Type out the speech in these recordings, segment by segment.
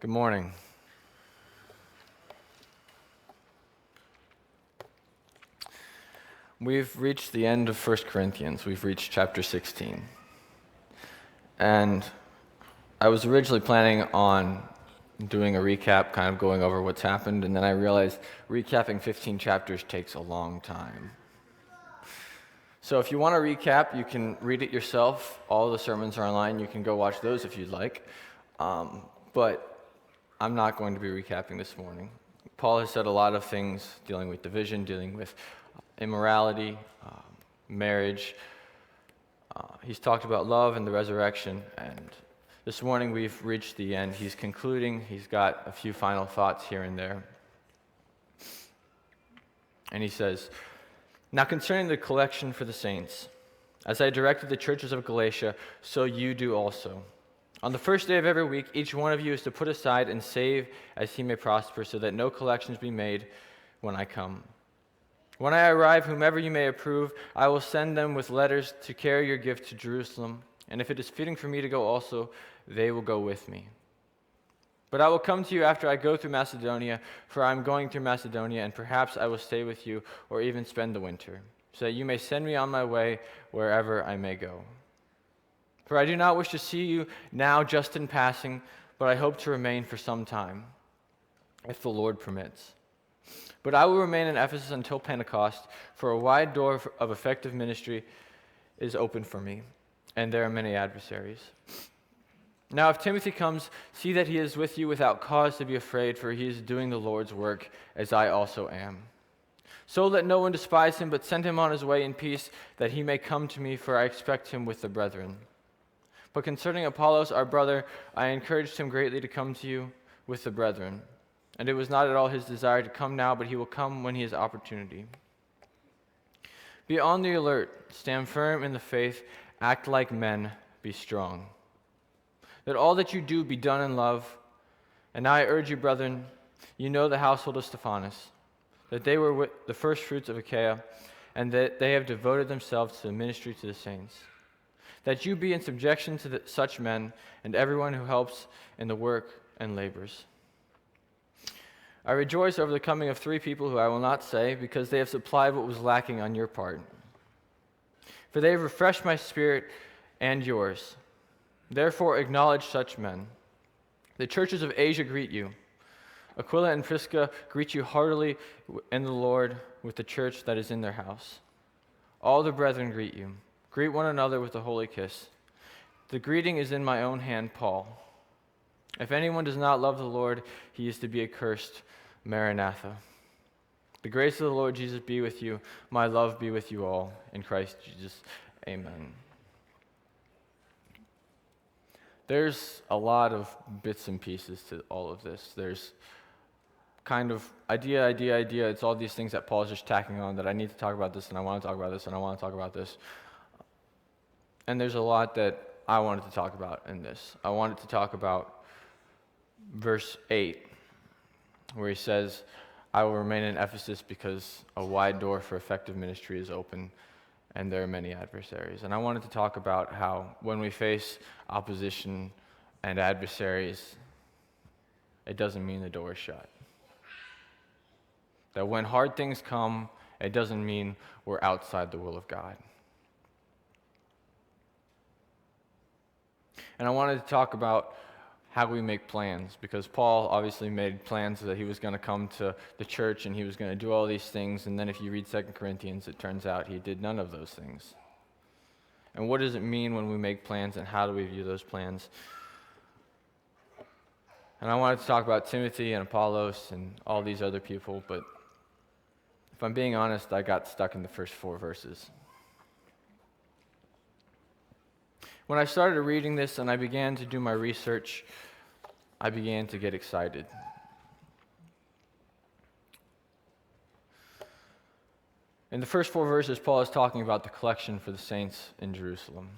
Good morning. We've reached the end of 1 Corinthians. We've reached chapter 16. And I was originally planning on doing a recap, kind of going over what's happened, and then I realized recapping 15 chapters takes a long time. So if you want to recap, you can read it yourself. All the sermons are online. You can go watch those if you'd like. But I'm not going to be recapping this morning. Paul has said a lot of things dealing with division, dealing with immorality, marriage. He's talked about love and the resurrection, and this morning we've reached the end. He's concluding. He's got a few final thoughts here and there. And he says, "Now concerning the collection for the saints, as I directed the churches of Galatia, so you do also. On the first day of every week, each one of you is to put aside and save as he may prosper, so that no collections be made when I come. When I arrive, whomever you may approve, I will send them with letters to carry your gift to Jerusalem, and if it is fitting for me to go also, they will go with me. But I will come to you after I go through Macedonia, for I am going through Macedonia, and perhaps I will stay with you or even spend the winter, so that you may send me on my way wherever I may go. For I do not wish to see you now just in passing, but I hope to remain for some time, if the Lord permits. But I will remain in Ephesus until Pentecost, for a wide door of effective ministry is open for me, and there are many adversaries. Now if Timothy comes, see that he is with you without cause to be afraid, for he is doing the Lord's work, as I also am. So let no one despise him, but send him on his way in peace, that he may come to me, for I expect him with the brethren. But concerning Apollos, our brother, I encouraged him greatly to come to you with the brethren. And it was not at all his desire to come now, but he will come when he has opportunity. Be on the alert, stand firm in the faith, act like men, be strong. That all that you do be done in love. And now I urge you, brethren, you know the household of Stephanas, that they were the first fruits of Achaia, and that they have devoted themselves to the ministry to the saints. That you be in subjection to such men, and everyone who helps in the work and labors. I rejoice over the coming of 3 people who I will not say, because they have supplied what was lacking on your part. For they have refreshed my spirit and yours. Therefore acknowledge such men. The churches of Asia greet you. Aquila and Prisca greet you heartily in the Lord with the church that is in their house. All the brethren greet you. Greet one another with a holy kiss. The greeting is in my own hand, Paul. If anyone does not love the Lord, he is to be accursed. Maranatha. The grace of the Lord Jesus be with you. My love be with you all. In Christ Jesus. Amen. There's a lot of bits and pieces to all of this. There's kind of idea. It's all these things that Paul's just tacking on, that I need to talk about this, and I want to talk about this, and I want to talk about this. And there's a lot that I wanted to talk about in this. I wanted to talk about verse 8, where he says, I will remain in Ephesus because a wide door for effective ministry is open, and there are many adversaries. And I wanted to talk about how when we face opposition and adversaries, it doesn't mean the door is shut. That when hard things come, it doesn't mean we're outside the will of God. And I wanted to talk about how we make plans, because Paul obviously made plans that he was going to come to the church and he was going to do all these things, and then if you read 2 Corinthians, it turns out he did none of those things. And what does it mean when we make plans, and how do we view those plans? And I wanted to talk about Timothy and Apollos and all these other people, but if I'm being honest, I got stuck in the first 4 verses. When I started reading this and I began to do my research, I began to get excited. In the first 4 verses, Paul is talking about the collection for the saints in Jerusalem.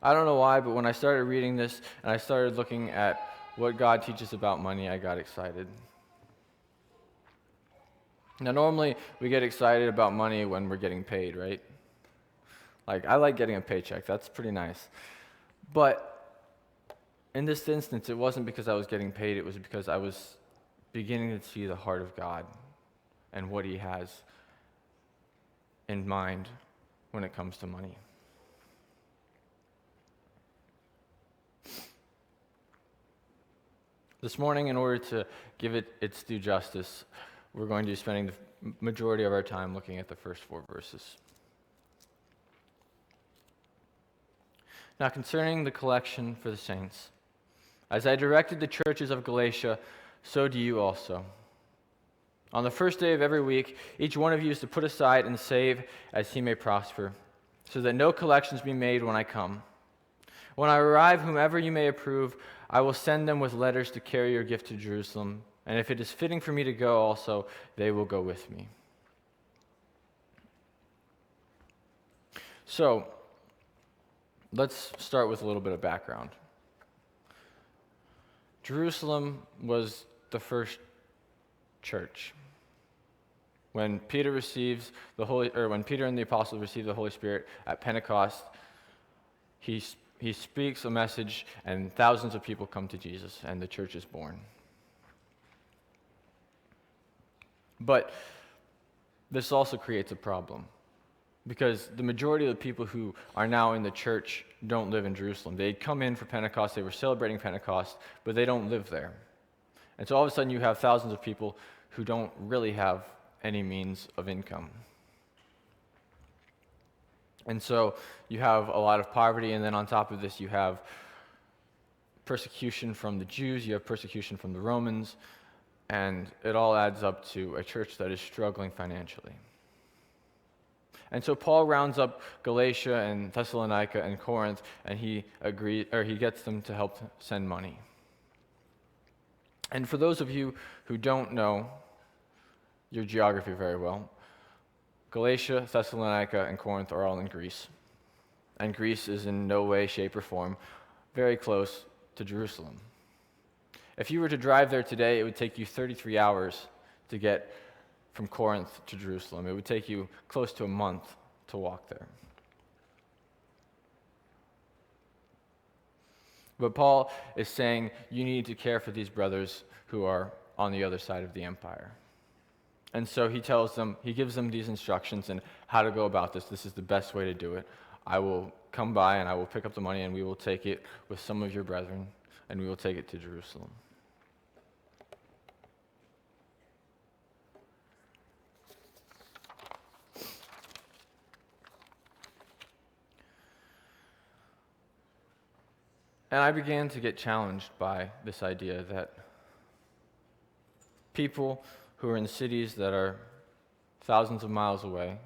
I don't know why, but when I started reading this and I started looking at what God teaches about money, I got excited. Now, normally we get excited about money when we're getting paid, right? Like, I like getting a paycheck. That's pretty nice. But in this instance, it wasn't because I was getting paid, it was because I was beginning to see the heart of God and what He has in mind when it comes to money. This morning, in order to give it its due justice, we're going to be spending the majority of our time looking at the first 4 verses. Now, concerning the collection for the saints, as I directed the churches of Galatia, so do you also. On the first day of every week, each one of you is to put aside and save as he may prosper, so that no collections be made when I come. When I arrive, whomever you may approve, I will send them with letters to carry your gift to Jerusalem, and if it is fitting for me to go also, they will go with me. So, let's start with a little bit of background. Jerusalem was the first church. When Peter and the apostles received the Holy Spirit at Pentecost, he speaks a message, and thousands of people come to Jesus, and the church is born. But this also creates a problem, because the majority of the people who are now in the church don't live in Jerusalem. They come in for Pentecost, they were celebrating Pentecost, but they don't live there. And so all of a sudden you have thousands of people who don't really have any means of income. And so you have a lot of poverty, and then on top of this you have persecution from the Jews, you have persecution from the Romans, and it all adds up to a church that is struggling financially. And so Paul rounds up Galatia and Thessalonica and Corinth, and he gets them to help send money. And for those of you who don't know your geography very well, Galatia, Thessalonica, and Corinth are all in Greece. And Greece is in no way, shape, or form very close to Jerusalem. If you were to drive there today, it would take you 33 hours to get from Corinth to Jerusalem. It would take you close to a month to walk there. But Paul is saying you need to care for these brothers who are on the other side of the empire. And so he gives them these instructions and how to go about this. This is the best way to do it. I will come by and I will pick up the money, and we will take it with some of your brethren, and we will take it to Jerusalem. And I began to get challenged by this idea that people who are in cities that are thousands of miles away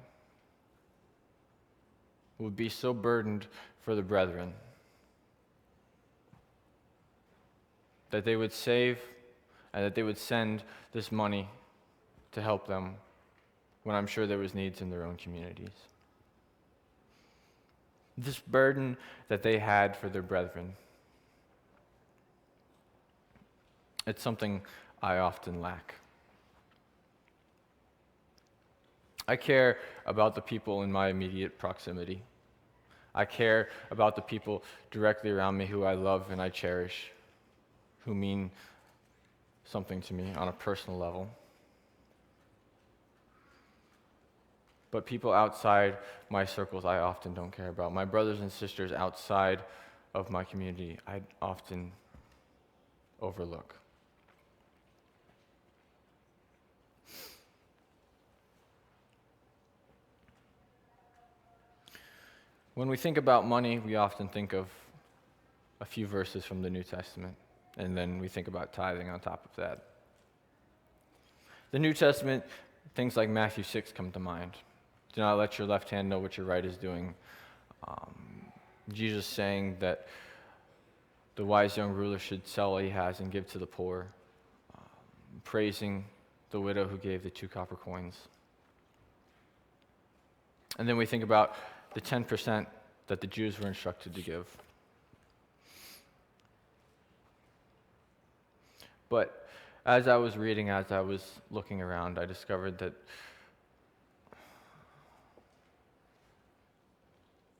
would be so burdened for the brethren that they would save and that they would send this money to help them when I'm sure there was needs in their own communities. This burden that they had for their brethren, it's something I often lack. I care about the people in my immediate proximity. I care about the people directly around me who I love and I cherish, who mean something to me on a personal level. But people outside my circles I often don't care about. My brothers and sisters outside of my community I often overlook. When we think about money, we often think of a few verses from the New Testament, and then we think about tithing on top of that. The New Testament, things like Matthew 6 come to mind. Do not let your left hand know what your right is doing. Jesus saying that the wise young ruler should sell all he has and give to the poor. Praising the widow who gave the 2 copper coins. And then we think about the 10% that the Jews were instructed to give. But as I was reading, as I was looking around, I discovered that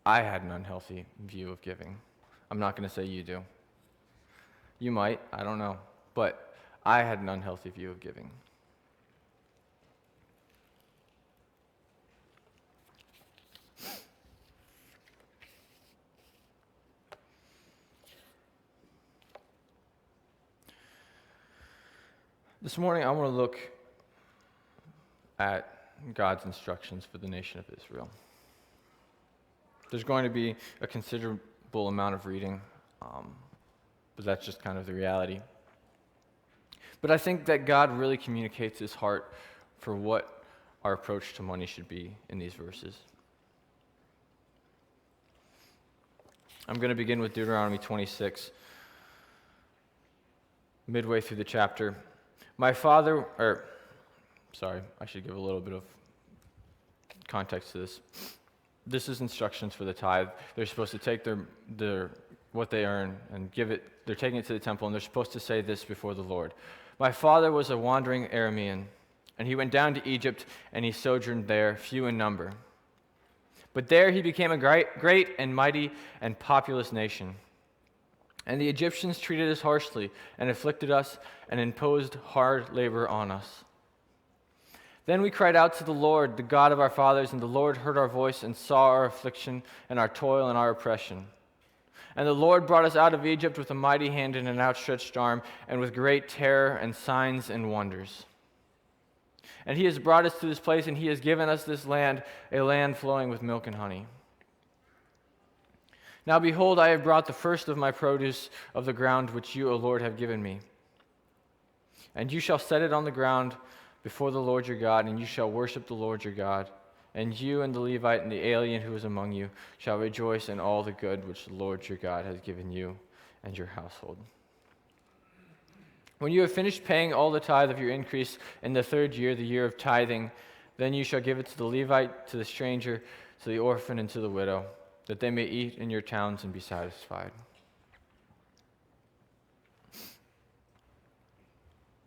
I had an unhealthy view of giving. I'm not going to say you do. You might, I don't know. But I had an unhealthy view of giving. This morning, I want to look at God's instructions for the nation of Israel. There's going to be a considerable amount of reading, but that's just kind of the reality. But I think that God really communicates his heart for what our approach to money should be in these verses. I'm going to begin with Deuteronomy 26, midway through the chapter. I should give a little bit of context to this. This is instructions for the tithe. They're supposed to take their what they earn and give it. They're taking it to the temple, and they're supposed to say this before the Lord. My father was a wandering Aramean, and he went down to Egypt, and he sojourned there, few in number. But there he became a great and mighty and populous nation. And the Egyptians treated us harshly and afflicted us and imposed hard labor on us. Then we cried out to the Lord, the God of our fathers, and the Lord heard our voice and saw our affliction and our toil and our oppression. And the Lord brought us out of Egypt with a mighty hand and an outstretched arm, and with great terror and signs and wonders. And he has brought us to this place, and he has given us this land, a land flowing with milk and honey. Now behold, I have brought the first of my produce of the ground which you, O Lord, have given me. And you shall set it on the ground before the Lord your God, and you shall worship the Lord your God. And you and the Levite and the alien who is among you shall rejoice in all the good which the Lord your God has given you and your household. When you have finished paying all the tithe of your increase in the third year, the year of tithing, then you shall give it to the Levite, to the stranger, to the orphan, and to the widow, that they may eat in your towns and be satisfied.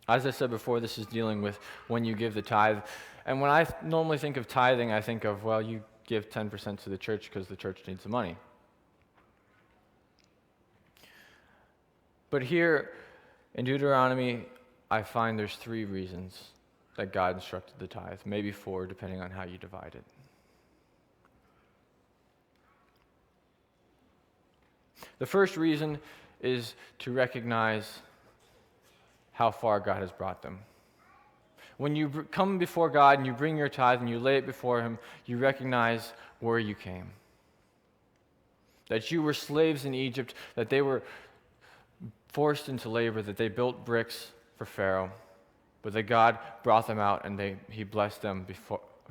As I said before, this is dealing with when you give the tithe. And when I normally think of tithing, I think of, well, you give 10% to the church because the church needs the money. But here in Deuteronomy, I find there's 3 reasons that God instructed the tithe, maybe 4, depending on how you divide it. The first reason is to recognize how far God has brought them. When you come before God and you bring your tithe and you lay it before him, you recognize where you came. That you were slaves in Egypt, that they were forced into labor, that they built bricks for Pharaoh, but that God brought them out and he blessed them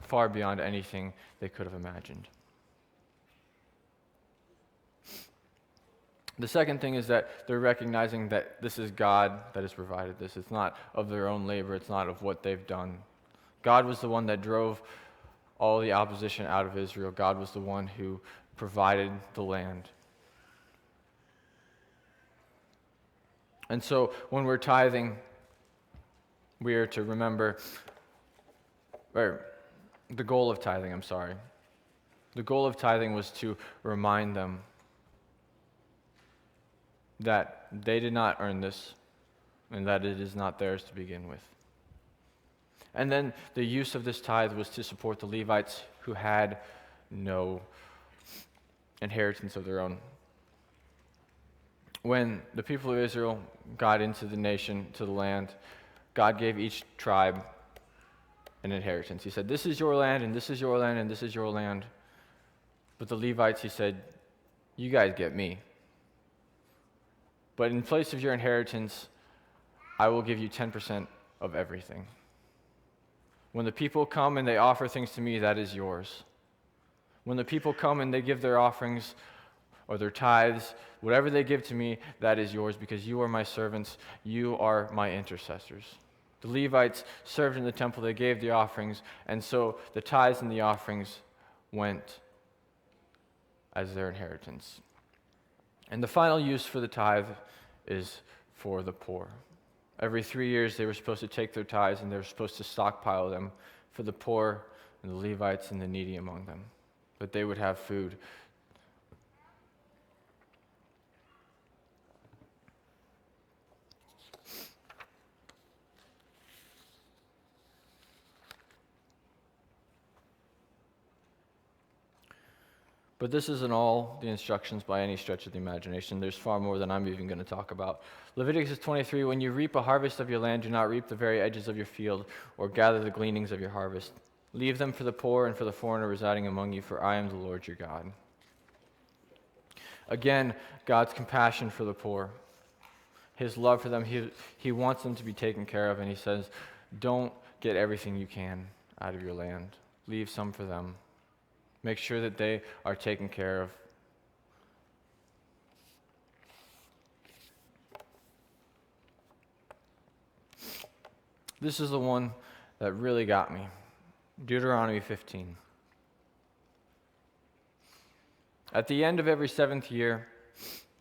far beyond anything they could have imagined. The second thing is that they're recognizing that this is God that has provided this. It's not of their own labor. It's not of what they've done. God was the one that drove all the opposition out of Israel. God was the one who provided the land. And so when we're tithing, we are to remember, or the goal of tithing, The goal of tithing was to remind them that they did not earn this and that it is not theirs to begin with. And then the use of this tithe was to support the Levites who had no inheritance of their own. When the people of Israel got into the nation, to the land, God gave each tribe an inheritance. He said, this is your land, and this is your land, and this is your land. But the Levites, he said, you guys get me. But in place of your inheritance, I will give you 10% of everything. When the people come and they offer things to me, that is yours. When the people come and they give their offerings or their tithes, whatever they give to me, that is yours, because you are my servants, you are my intercessors. The Levites served in the temple, they gave the offerings, and so the tithes and the offerings went as their inheritance. And the final use for the tithe is for the poor. Every 3 years they were supposed to take their tithes and they were supposed to stockpile them for the poor and the Levites and the needy among them, that they would have food. But this isn't all the instructions by any stretch of the imagination. There's far more than I'm even going to talk about. Leviticus 23, when you reap a harvest of your land, do not reap the very edges of your field or gather the gleanings of your harvest. Leave them for the poor and for the foreigner residing among you, for I am the Lord your God. Again, God's compassion for the poor, his love for them, he wants them to be taken care of, and he says, don't get everything you can out of your land. Leave some for them. Make sure that they are taken care of. This is the one that really got me. Deuteronomy 15. At the end of every 7th year,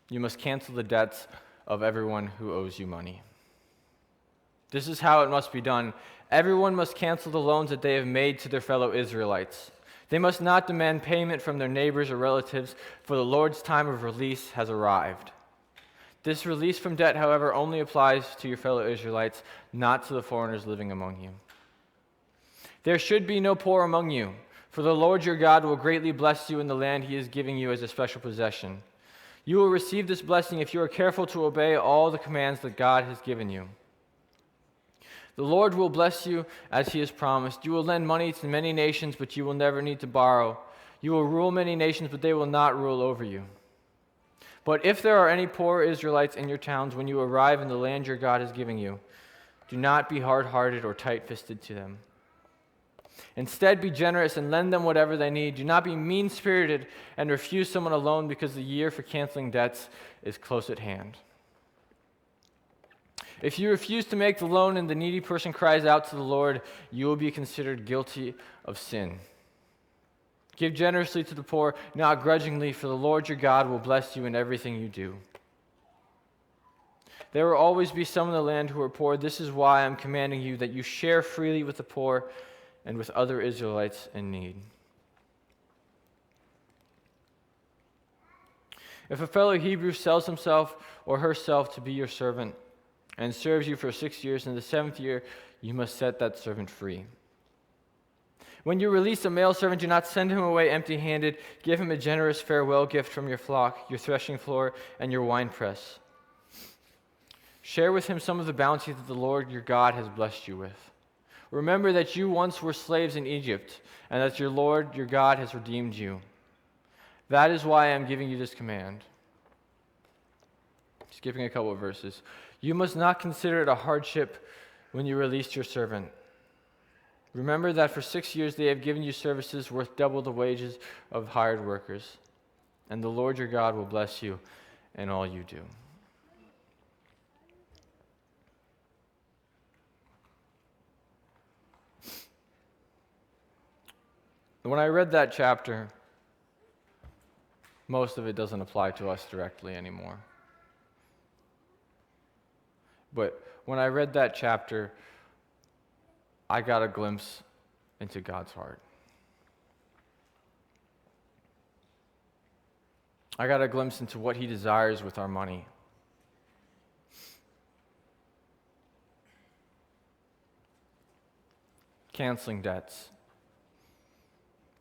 you must cancel the debts of everyone who owes you money. This is how it must be done. Everyone must cancel the loans that they have made to their fellow Israelites. They must not demand payment from their neighbors or relatives, for the Lord's time of release has arrived. This release from debt, however, only applies to your fellow Israelites, not to the foreigners living among you. There should be no poor among you, for the Lord your God will greatly bless you in the land he is giving you as a special possession. You will receive this blessing if you are careful to obey all the commands that God has given you. The Lord will bless you as he has promised. You will lend money to many nations, but you will never need to borrow. You will rule many nations, but they will not rule over you. But if there are any poor Israelites in your towns when you arrive in the land your God is giving you, do not be hard-hearted or tight-fisted to them. Instead, be generous and lend them whatever they need. Do not be mean-spirited and refuse someone a loan, because the year for canceling debts is close at hand. If you refuse to make the loan and the needy person cries out to the Lord, you will be considered guilty of sin. Give generously to the poor, not grudgingly, for the Lord your God will bless you in everything you do. There will always be some in the land who are poor. This is why I'm commanding you that you share freely with the poor and with other Israelites in need. If a fellow Hebrew sells himself or herself to be your servant and serves you for 6 years, in the 7th year you must set that servant free. When you release a male servant, do not send him away empty-handed. Give him a generous farewell gift from your flock, your threshing floor, and your winepress. Share with him some of the bounty that the Lord your God has blessed you with. Remember that you once were slaves in Egypt, and that your Lord your God has redeemed you. That is why I am giving you this command. Skipping a couple of verses. You must not consider it a hardship when you release your servant. Remember that for 6 years they have given you services worth double the wages of hired workers, and the Lord your God will bless you in all you do. When I read that chapter, most of it doesn't apply to us directly anymore. But when I read that chapter, I got a glimpse into God's heart. I got a glimpse into what he desires with our money. Canceling debts.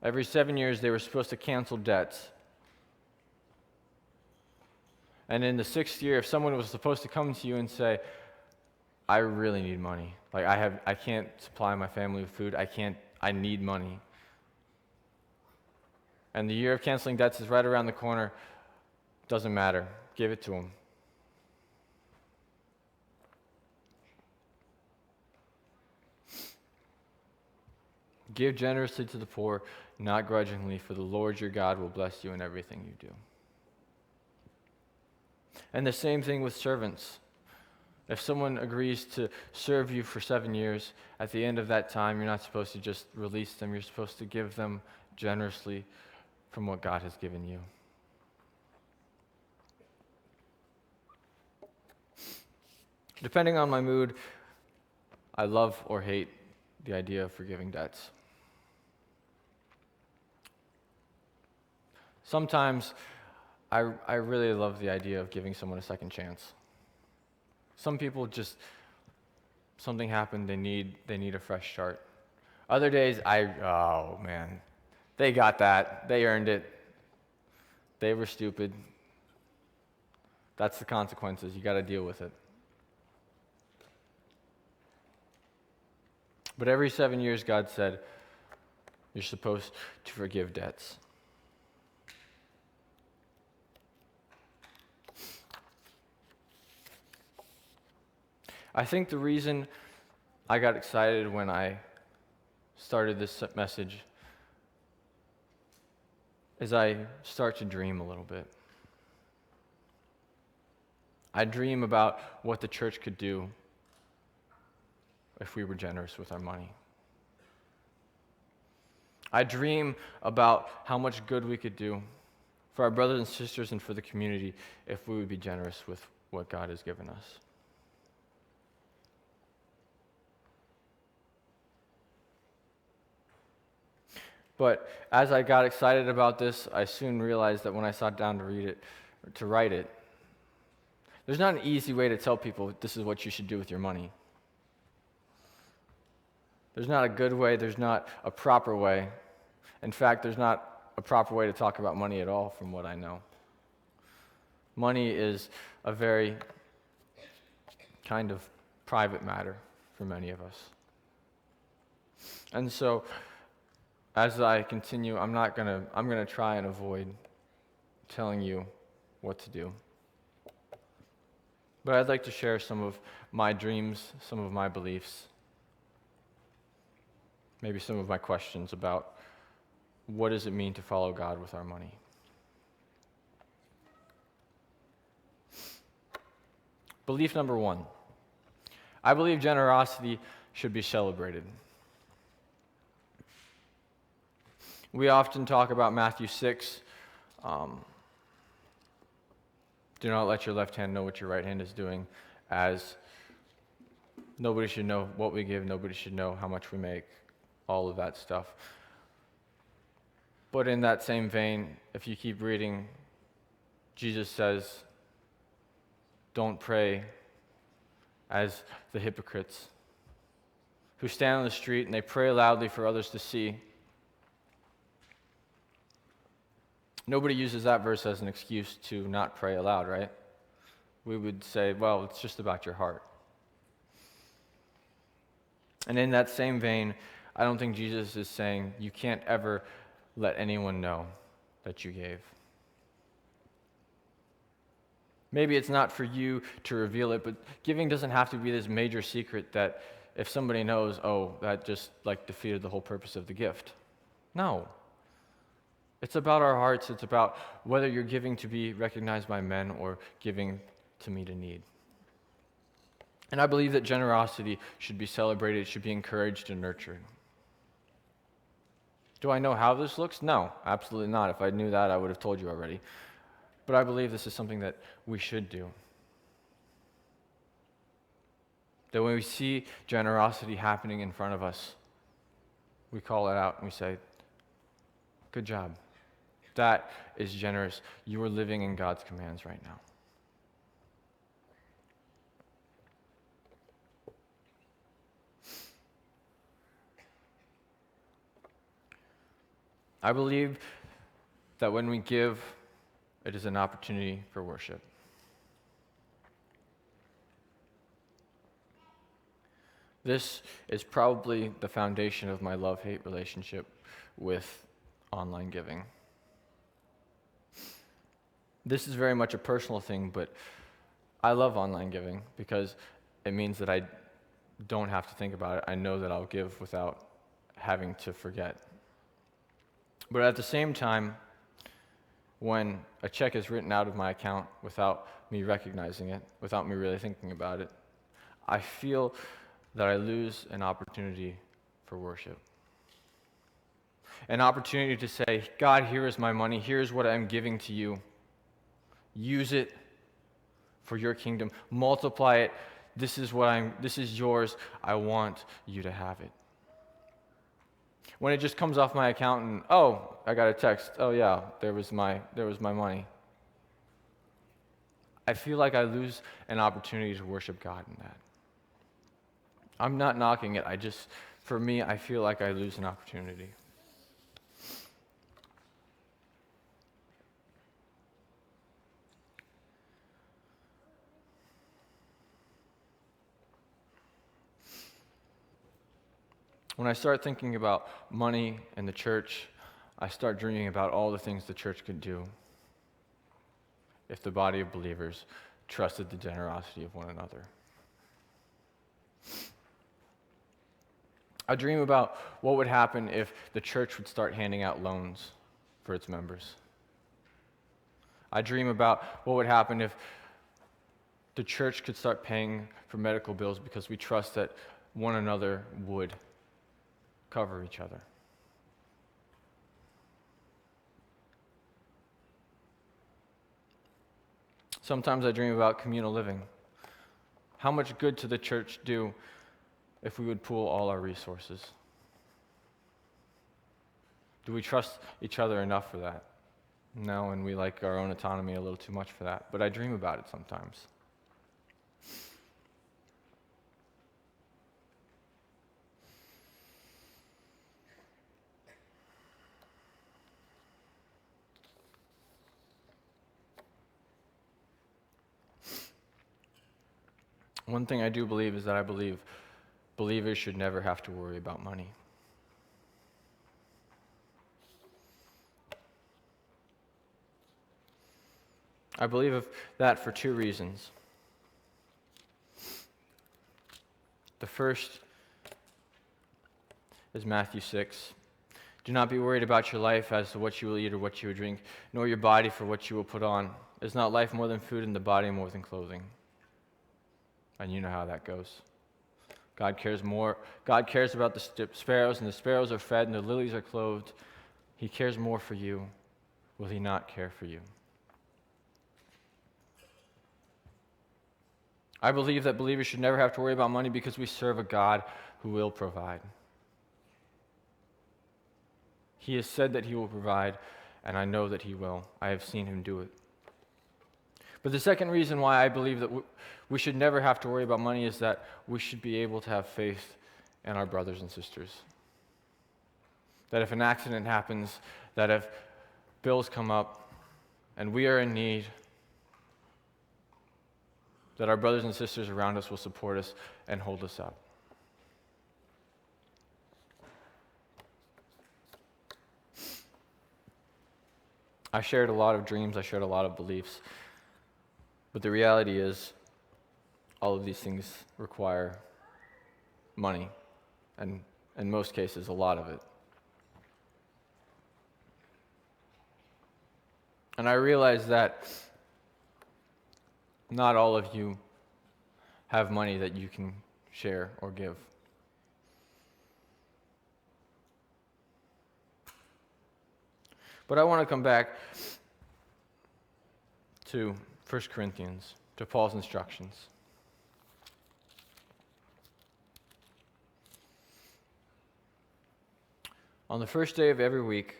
Every 7 years, they were supposed to cancel debts. And in the 6th year, if someone was supposed to come to you and say, I really need money. Like I can't supply my family with food. I need money. And the year of canceling debts is right around the corner. Doesn't matter. Give it to him. Give generously to the poor, not grudgingly, for the Lord your God will bless you in everything you do. And the same thing with servants. If someone agrees to serve you for 7 years, at the end of that time, you're not supposed to just release them. You're supposed to give them generously from what God has given you. Depending on my mood, I love or hate the idea of forgiving debts. Sometimes I really love the idea of giving someone a second chance. Some people just, something happened, they need a fresh start. Other days, oh man, they got that, they earned it. They were stupid. That's the consequences. You got to deal with it. But every 7 years, God said, you're supposed to forgive debts. I think the reason I got excited when I started this message is I start to dream a little bit. I dream about what the church could do if we were generous with our money. I dream about how much good we could do for our brothers and sisters and for the community if we would be generous with what God has given us. But as I got excited about this, I soon realized that when I sat down to write it, there's not an easy way to tell people this is what you should do with your money. There's not a good way, there's not a proper way. In fact, there's not a proper way to talk about money at all, from what I know. Money is a very kind of private matter for many of us. And so, as I continue, I'm gonna try and avoid telling you what to do. But I'd like to share some of my dreams, some of my beliefs, maybe some of my questions about what does it mean to follow God with our money. Belief number 1. I believe generosity should be celebrated. We often talk about Matthew 6. Do not let your left hand know what your right hand is doing, as nobody should know what we give, nobody should know how much we make, all of that stuff. But in that same vein, if you keep reading, Jesus says, don't pray as the hypocrites who stand on the street and they pray loudly for others to see. Nobody uses that verse as an excuse to not pray aloud, right? We would say, well, it's just about your heart. And in that same vein, I don't think Jesus is saying you can't ever let anyone know that you gave. Maybe it's not for you to reveal it, but giving doesn't have to be this major secret that if somebody knows, oh, that just like defeated the whole purpose of the gift. No. It's about our hearts. It's about whether you're giving to be recognized by men or giving to meet a need. And I believe that generosity should be celebrated, it should be encouraged and nurtured. Do I know how this looks? No, absolutely not. If I knew that, I would have told you already. But I believe this is something that we should do. That when we see generosity happening in front of us, we call it out and we say, good job. That is generous. You are living in God's commands right now. I believe that when we give, it is an opportunity for worship. This is probably the foundation of my love-hate relationship with online giving. This is very much a personal thing, but I love online giving because it means that I don't have to think about it. I know that I'll give without having to forget. But at the same time, when a check is written out of my account without me recognizing it, without me really thinking about it, I feel that I lose an opportunity for worship. An opportunity to say, God, here is my money, here's what I'm giving to you. Use it for your kingdom. Multiply it. This is yours. I want you to have it. When it just comes off my account and, oh, I got a text. Oh yeah, there was my money. I feel like I lose an opportunity to worship God in that. I'm not knocking it. For me, I feel like I lose an opportunity. When I start thinking about money and the church, I start dreaming about all the things the church could do if the body of believers trusted the generosity of one another. I dream about what would happen if the church would start handing out loans for its members. I dream about what would happen if the church could start paying for medical bills because we trust that one another would cover each other. Sometimes I dream about communal living. How much good to the church do if we would pool all our resources? Do we trust each other enough for that? No, and we like our own autonomy a little too much for that. But I dream about it sometimes. One thing I do believe is that I believe believers should never have to worry about money. I believe that for two reasons. The first is Matthew 6. Do not be worried about your life as to what you will eat or what you will drink, nor your body for what you will put on. Is not life more than food and the body more than clothing? And you know how that goes. God cares about the sparrows, and the sparrows are fed, and the lilies are clothed. He cares more for you. Will he not care for you? I believe that believers should never have to worry about money because we serve a God who will provide. He has said that he will provide, and I know that he will. I have seen him do it. But the second reason why I believe that we should never have to worry about money is that we should be able to have faith in our brothers and sisters. That if an accident happens, that if bills come up and we are in need, that our brothers and sisters around us will support us and hold us up. I shared a lot of dreams, I shared a lot of beliefs, but the reality is all of these things require money, and in most cases, a lot of it. And I realize that not all of you have money that you can share or give. But I want to come back to 1 Corinthians, to Paul's instructions. On the first day of every week,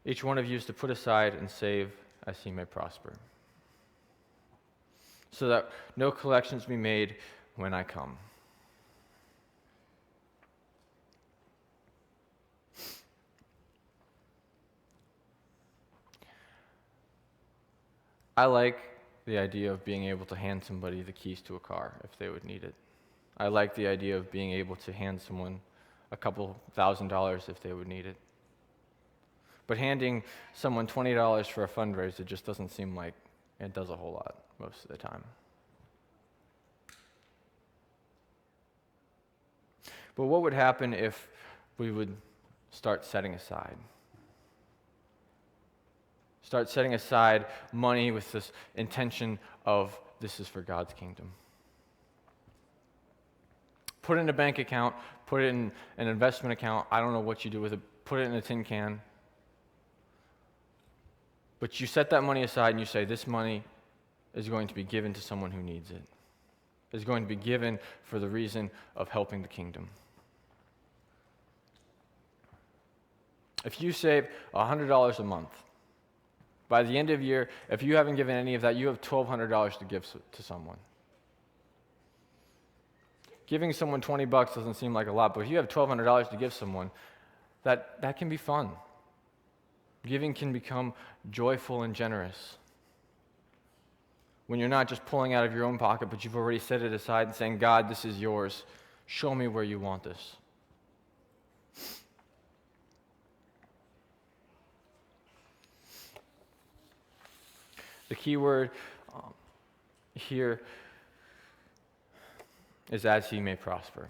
each one of you is to put aside and save as he may prosper, so that no collections be made when I come. I like the idea of being able to hand somebody the keys to a car if they would need it. I like the idea of being able to hand someone a couple $1,000s if they would need it. But handing someone $20 for a fundraiser just doesn't seem like it does a whole lot most of the time. But what would happen if we would start setting aside? Start setting aside money with this intention of this is for God's kingdom. Put it in a bank account, put it in an investment account. I don't know what you do with it. Put it in a tin can. But you set that money aside and you say, this money is going to be given to someone who needs it. It's going to be given for the reason of helping the kingdom. If you save $100 a month, by the end of the year, if you haven't given any of that, you have $1,200 to give to someone. Giving someone $20 doesn't seem like a lot, but if you have $1,200 to give someone, that can be fun. Giving can become joyful and generous. When you're not just pulling out of your own pocket, but you've already set it aside and saying, God, this is yours. Show me where you want this. The key word here is as he may prosper.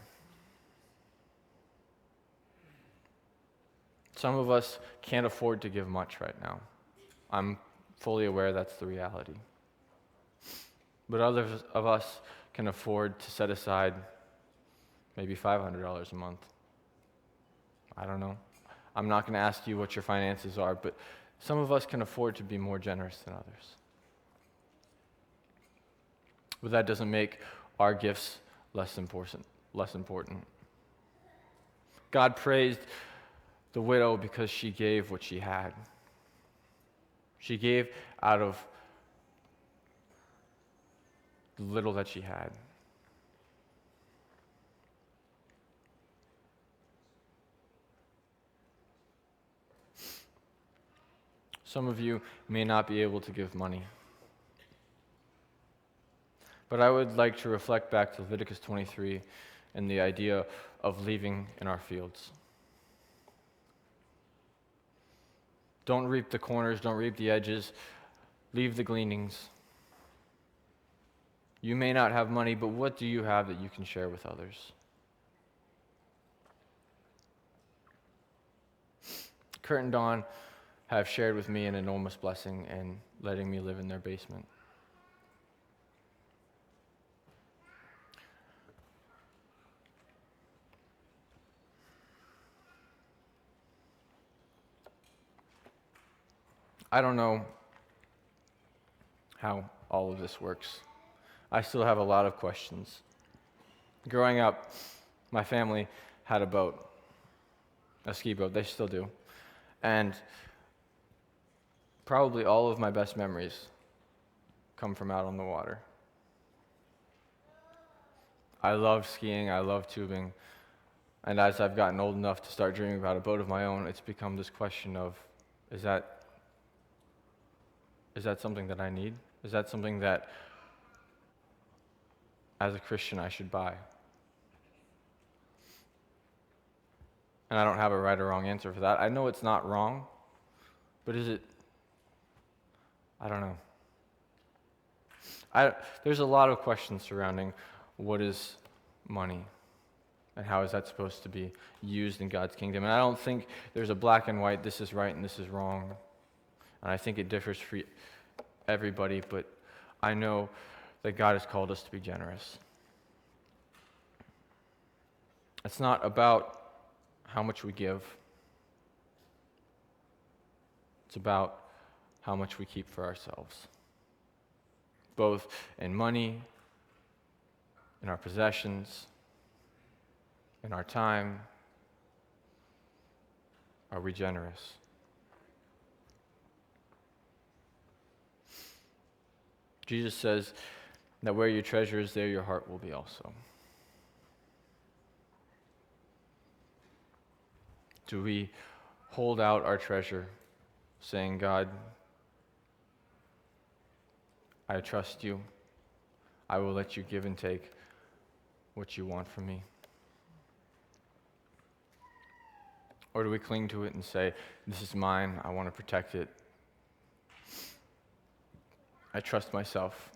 Some of us can't afford to give much right now. I'm fully aware that's the reality. But others of us can afford to set aside maybe $500 a month. I don't know. I'm not going to ask you what your finances are, but some of us can afford to be more generous than others. But that doesn't make our gifts less important. God praised the widow because she gave what she had. She gave out of the little that she had. Some of you may not be able to give money. But I would like to reflect back to Leviticus 23 and the idea of leaving in our fields. Don't reap the corners, don't reap the edges, leave the gleanings. You may not have money, but what do you have that you can share with others? Kurt and Dawn have shared with me an enormous blessing in letting me live in their basement. I don't know how all of this works. I still have a lot of questions. Growing up, my family had a boat, a ski boat. They still do. And probably all of my best memories come from out on the water. I love skiing, I love tubing, and as I've gotten old enough to start dreaming about a boat of my own, it's become this question of, is that something that I need? Is that something that, as a Christian, I should buy? And I don't have a right or wrong answer for that. I know it's not wrong, but is it? I don't know. There's a lot of questions surrounding what is money and how is that supposed to be used in God's kingdom. And I don't think there's a black and white, this is right and this is wrong. And I think it differs for everybody, but I know that God has called us to be generous. It's not about how much we give. It's about how much we keep for ourselves, both in money, in our possessions, in our time. Are we generous? Jesus says that where your treasure is, there your heart will be also. Do we hold out our treasure, saying, God, I trust you. I will let you give and take what you want from me? Or do we cling to it and say, this is mine, I want to protect it. I trust myself.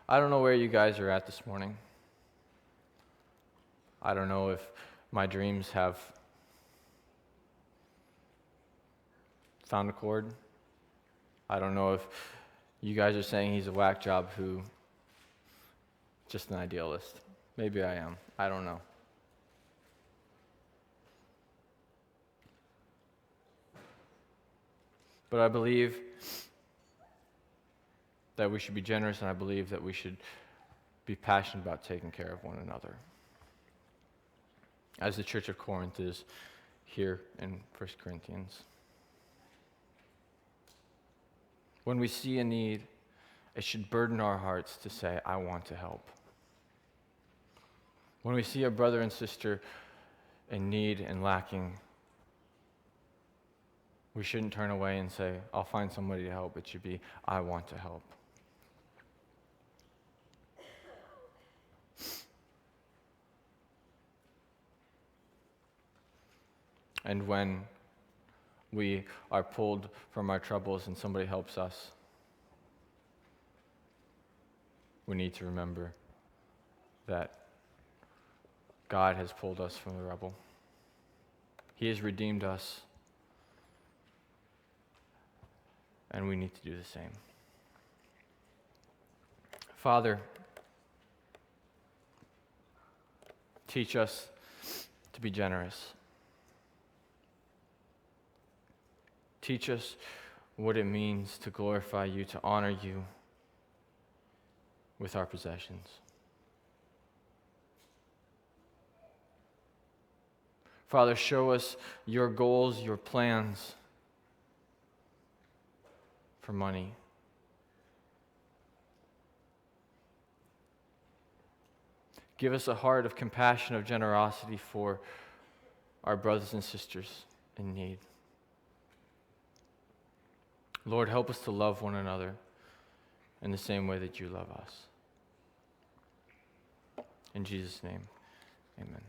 I don't know where you guys are at this morning. I don't know if my dreams have found a chord. I don't know if you guys are saying he's a whack job who, just an idealist. Maybe I am. I don't know. But I believe that we should be generous, and I believe that we should be passionate about taking care of one another, as the Church of Corinth is here in 1 Corinthians. When we see a need, it should burden our hearts to say, I want to help. When we see a brother and sister in need and lacking, We shouldn't turn away and say, I'll find somebody to help. It should be, I want to help. And when we are pulled from our troubles and somebody helps us, we need to remember that God has pulled us from the rubble. He has redeemed us, and we need to do the same. Father, teach us to be generous. Teach us what it means to glorify you, to honor you with our possessions. Father, show us your goals, your plans for money. Give us a heart of compassion, of generosity for our brothers and sisters in need. Lord, help us to love one another in the same way that you love us. In Jesus' name, amen.